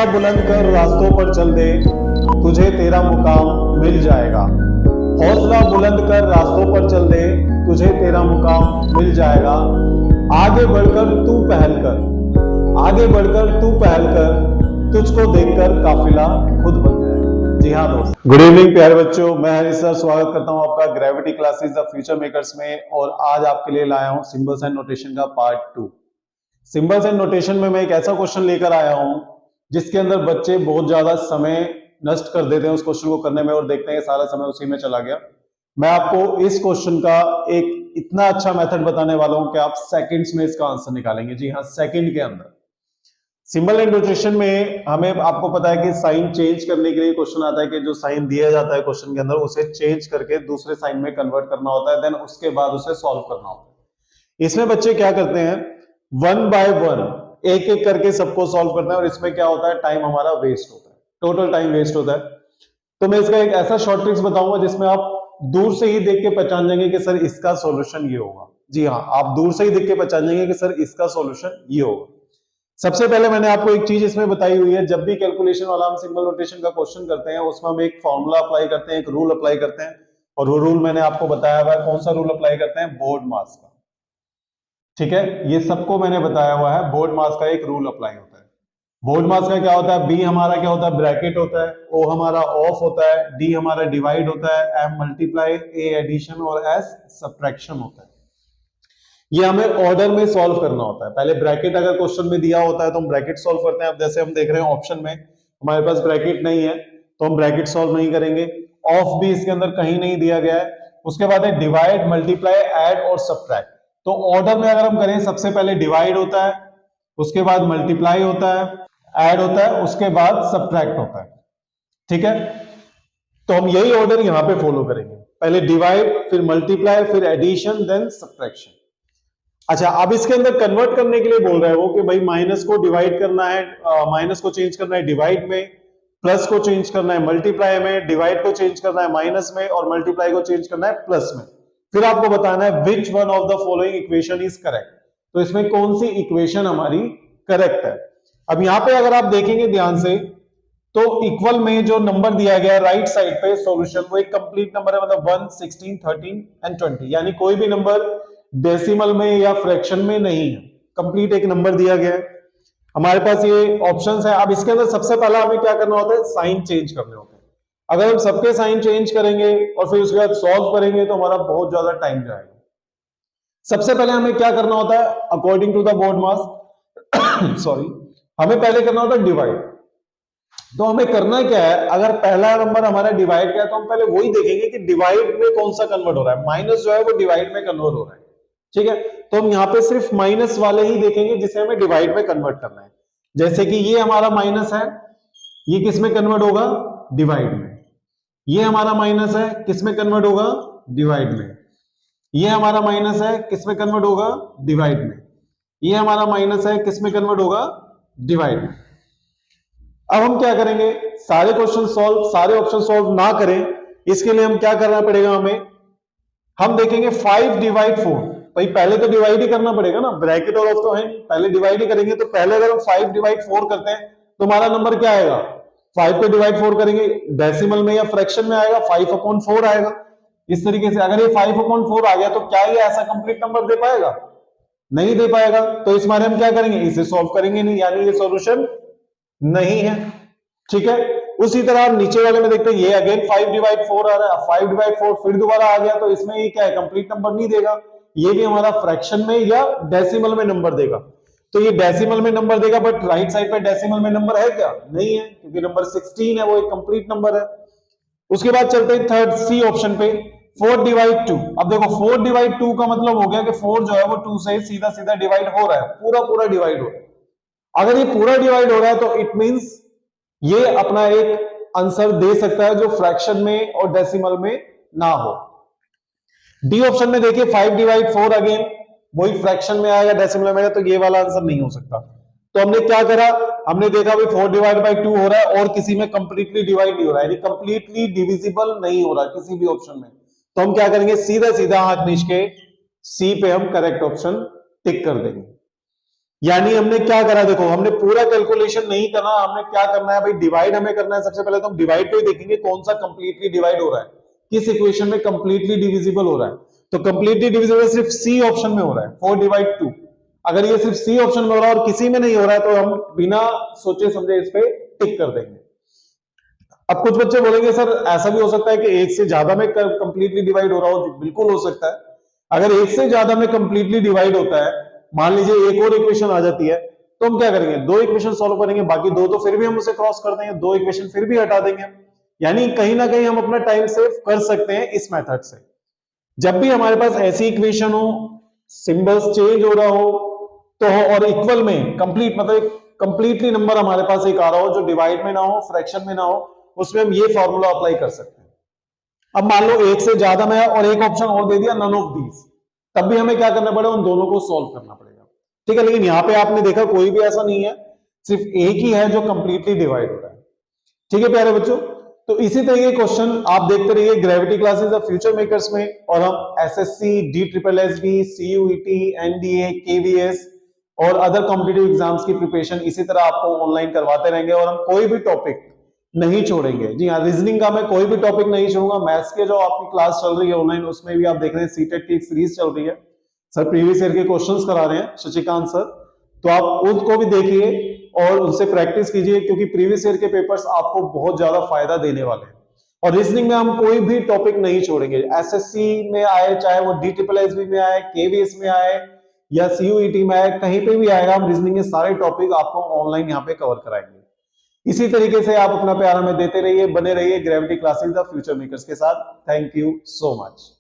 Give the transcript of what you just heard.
हौसला बुलंद कर रास्तों पर चल दे, तुझे तेरा मुकाम मिल जाएगा। हौसला बुलंद कर रास्तों पर चल दे, तुझे तेरा मुकाम मिल जाएगा। आगे बढ़कर तू पहल कर, आगे बढ़कर तू पहल कर, तुझको देखकर काफिला खुद बन जाएगा। जी हाँ दोस्त, गुड इवनिंग प्यारे बच्चों, मैं हरीश सर स्वागत करता हूं आपका gravity classes the future makers में। और आज आपके लिए लाया हूं सिंबल्स एंड नोटेशन का पार्ट 2। सिंबल्स एंड नोटेशन में मैं एक ऐसा क्वेश्चन लेकर आया हूं जिसके अंदर बच्चे बहुत ज्यादा समय नष्ट कर देते हैं उस क्वेश्चन को करने में और देखते हैं सारा समय उसी में चला गया। मैं आपको इस क्वेश्चन का एक इतना अच्छा मेथड बताने वाला हूं कि आप सेकंड्स में इसका आंसर निकालेंगे। जी हाँ, सेकंड के अंदर। सिंबल एंड नोटेशन में हमें आपको पता है कि साइन चेंज करने के लिए क्वेश्चन आता है कि जो साइन दिया जाता है क्वेश्चन के अंदर उसे चेंज करके दूसरे साइन में कन्वर्ट करना होता है, देन उसके बाद उसे सॉल्व करना होता है। इसमें बच्चे क्या करते हैं, वन बाय वन एक एक करके सबको सॉल्व करते हैं और इसमें क्या होता है, टाइम हमारा वेस्ट होता है, टोटल टाइम वेस्ट होता है। तो मैं इसका एक ऐसा शॉर्ट ट्रिक्स बताऊंगा जिसमें आप दूर से ही देख के पहचान जाएंगे कि सर इसका सॉल्यूशन ये होगा। जी हाँ, आप दूर से ही देख के पहचान जाएंगे कि सर इसका सॉल्यूशन ये होगा। सबसे पहले मैंने आपको एक चीज इसमें बताई हुई है, जब भी कैलकुलेशन वाला हम सिंबल नोटेशन का क्वेश्चन करते हैं उसमें हम एक फॉर्मूला अप्लाई करते हैं, एक रूल अप्लाई करते हैं। और वो रूल मैंने आपको बताया हुआ है, कौन सा रूल अप्लाई करते हैं, बोर्ड मास का। ठीक है, ये सबको मैंने बताया हुआ है, बोर्ड मास का एक रूल अप्लाई होता है। बोर्ड मास का क्या होता है, बी हमारा क्या होता है, ब्रैकेट होता है, ओ हमारा ऑफ होता है, डी हमारा डिवाइड होता है, एम मल्टीप्लाई, ए एडिशन और एस सब्ट्रैक्शन होता है। ये हमें ऑर्डर में सॉल्व करना होता है। पहले ब्रैकेट अगर क्वेश्चन में दिया होता है तो हम ब्रैकेट सॉल्व करते हैं। अब जैसे हम देख रहे हैं ऑप्शन में हमारे पास ब्रैकेट नहीं है तो हम ब्रैकेट सॉल्व नहीं करेंगे। ऑफ भी इसके अंदर कहीं नहीं दिया गया है। उसके बाद है डिवाइड, मल्टीप्लाई, ऐड और सब्ट्रैक्ट। तो ऑर्डर में अगर हम करें, सबसे पहले डिवाइड होता है, उसके बाद मल्टीप्लाई होता है, ऐड होता है, उसके बाद सब्ट्रैक्ट होता है। ठीक है, तो हम यही ऑर्डर यहां पे फॉलो करेंगे, पहले डिवाइड, फिर मल्टीप्लाई, फिर एडिशन, देन सब्ट्रैक्शन। अच्छा, अब इसके अंदर कन्वर्ट करने के लिए बोल रहे हो कि भाई माइनस को डिवाइड करना है, माइनस को चेंज करना है डिवाइड में, प्लस को चेंज करना है मल्टीप्लाई में, डिवाइड को चेंज करना है माइनस में और मल्टीप्लाई को चेंज करना है प्लस में। फिर आपको बताना है which one of the following equation is correct. तो इसमें कौन सी इक्वेशन हमारी करेक्ट है। अब यहां पे अगर आप देखेंगे ध्यान से तो इक्वल में जो नंबर दिया गया है राइट साइड पे सॉल्यूशन, वो एक कंप्लीट नंबर है, मतलब 1, 16, 13 एंड 20, यानी कोई भी नंबर डेसिमल में या फ्रैक्शन में नहीं है, कंप्लीट एक नंबर दिया गया है। हमारे पास ये ऑप्शंस है। अब इसके अंदर सबसे पहला हमें क्या करना होता है, साइन चेंज करने होते हैं। अगर हम सबके साइन चेंज करेंगे और फिर उसके बाद सॉल्व करेंगे तो हमारा बहुत ज्यादा टाइम जाएगा। सबसे पहले हमें क्या करना होता है, according to the board mass sorry, हमें पहले करना होता है डिवाइड। तो हमें करना क्या है, अगर पहला नंबर हमारा डिवाइड का है तो हम पहले वही देखेंगे कि डिवाइड में कौन सा कन्वर्ट हो रहा है। माइनस जो है वो डिवाइड में कन्वर्ट हो रहा है। ठीक है, तो हम यहां पे सिर्फ माइनस वाले ही देखेंगे जिसे हमें डिवाइड में कन्वर्ट करना है। जैसे कि ये हमारा माइनस है, ये किस में कन्वर्ट होगा, डिवाइड में। ये हमारा माइनस है, किस में कन्वर्ट होगा, डिवाइड में। ये हमारा माइनस है, किस में कन्वर्ट होगा, डिवाइड में। ये हमारा माइनस है, किस में कन्वर्ट होगा, डिवाइड में। अब हम क्या करेंगे, सारे क्वेश्चन सॉल्व, सारे ऑप्शन सॉल्व ना करें, इसके लिए हम क्या करना पड़ेगा, हम देखेंगे 5 डिवाइड 4। भाई पहले तो डिवाइड ही करना पड़ेगा ना, ब्रैकेट और ऑफ तो है, पहले डिवाइड ही करेंगे। तो पहले अगर हम 5 डिवाइड 4 करते हैं तो हमारा नंबर क्या आएगा, 5 को डिवाइड 4 करेंगे डेसिमल में या फ्रैक्शन में आएगा, 5/4 आएगा। इस तरीके से अगर ये 5/4 आ गया तो क्या ये ऐसा कंप्लीट नंबर दे पाएगा, नहीं दे पाएगा। तो इस मारे हम क्या करेंगे, इसे सॉल्व करेंगे नहीं, यानी ये सॉल्यूशन नहीं है। ठीक है, उसी तरह हम नीचे वाले में देखते हैं, ये अगेन 5 डिवाइड 4 आ रहा है, 5 डिवाइड 4 फिर दोबारा आ गया, तो इसमें ये क्या है, कंप्लीट नंबर नहीं देगा, ये भी हमारा फ्रैक्शन में या डेसिमल में नंबर देगा। तो ये डेसिमल में नंबर देगा, बट राइट साइड पे डेसिमल में नंबर है क्या, नहीं है, क्योंकि नंबर 16 है, वो एक कंप्लीट नंबर है। उसके बाद चलते हैं थर्ड सी ऑप्शन पे, 4 डिवाइड 2। अब देखो 4 डिवाइड 2 का मतलब हो गया कि 4 जो है वो 2 से सीधा सीधा डिवाइड हो रहा है, पूरा पूरा डिवाइड हो रहा है। अगर ये पूरा डिवाइड हो रहा है तो इट मींस ये अपना एक आंसर दे सकता है जो फ्रैक्शन में और डेसिमल में ना हो। डी ऑप्शन में देखिए 5 डिवाइड 4, अगेन वही फ्रैक्शन में आएगा, डेसिमल में, तो ये वाला आंसर नहीं हो सकता। तो हमने क्या करा, हमने देखा भाई 4 डिवाइड बाई 2 हो रहा है और किसी में कंप्लीटली डिवाइड नहीं हो रहा है, यानी कंप्लीटली डिविजिबल नहीं हो रहा है किसी भी ऑप्शन में। तो हम क्या करेंगे, सीधा सीधा हाथ नीच के सी पे हम करेक्ट ऑप्शन टिक कर देंगे। यानी हमने क्या करा, देखो हमने पूरा कैलकुलेशन नहीं करना, हमने क्या करना है भाई, डिवाइड हमें करना है। सबसे पहले तो हम डिवाइड पे देखेंगे कौन सा कंप्लीटली डिवाइड हो रहा है, किस इक्वेशन में कंप्लीटली डिविजिबल हो रहा है। तो कंप्लीटली डिविजिबल सिर्फ सी ऑप्शन में हो रहा है, 4/2। अगर ये सिर्फ सी ऑप्शन में हो रहा है और किसी में नहीं हो रहा है तो हम बिना सोचे समझे इस पे टिक कर देंगे। अब कुछ बच्चे बोलेंगे सर ऐसा भी हो सकता है कि एक से ज्यादा में कंप्लीटली डिवाइड हो रहा हो। बिल्कुल हो सकता है। अगर एक से ज्यादा में कंप्लीटली डिवाइड होता है, मान लीजिए एक और इक्वेशन आ जाती है, तो हम क्या करेंगे, दो इक्वेशन सॉल्व करेंगे, बाकी दो तो फिर भी हम उसे क्रॉस कर देंगे, दो इक्वेशन फिर भी हटा देंगे। यानी कहीं ना कहीं हम अपना टाइम सेव कर सकते हैं इस मेथड से। जब भी हमारे पास ऐसी इक्वेशन हो, सिंबल्स चेंज हो रहा हो तो और इक्वल में कंप्लीट मतलब कंप्लीटली नंबर हमारे पास एक आ रहा हो जो डिवाइड में ना हो, फ्रैक्शन में ना हो, उसमें हम ये फॉर्मूला अप्लाई कर सकते हैं। अब मान लो एक से ज्यादा में और एक ऑप्शन और दे दिया नन ऑफ दीज, तब भी हमें क्या करना पड़ेगा, उन दोनों को सॉल्व करना पड़ेगा। ठीक है, लेकिन यहां पे आपने देखा कोई भी ऐसा नहीं है, सिर्फ एक ही है जो कंप्लीटली डिवाइड हो रहा है। ठीक है प्यारे बच्चों, तो इसी तरह के क्वेश्चन आप देखते रहिए gravity classes of future makers में, और हम SSC, DSSB, CUET, NDA, KVS और अदर कॉम्पिटिटिव एग्जाम्स की प्रिपरेशन इसी तरह आपको ऑनलाइन करवाते रहेंगे। और हम कोई भी टॉपिक नहीं छोड़ेंगे। जी हाँ, रीजनिंग का मैं कोई भी टॉपिक नहीं छोड़ूंगा। मैथ्स के जो आपकी क्लास चल रही है ऑनलाइन, उसमें भी आप देख रहे हैं सीटेट की एक सीरीज चल रही है, सर प्रीवियस ईयर के क्वेश्चंस करा रहे हैं शशिकांत सर, तो आप उसको भी देखिए और उनसे प्रैक्टिस कीजिए, क्योंकि प्रीवियस ईयर के पेपर्स आपको बहुत ज्यादा फायदा देने वाले हैं। और रीजनिंग में हम कोई भी टॉपिक नहीं छोड़ेंगे, एसएससी में आए, चाहे वो DSSB में आए, KVS में आए या CUET में आए, कहीं पे भी आएगा, हम रीजनिंग के सारे टॉपिक आपको ऑनलाइन यहाँ पे कवर कराएंगे। इसी तरीके से आप अपना प्यार हमें देते रहिए, बने रहिए gravity classes the future makers के साथ। Thank you so much.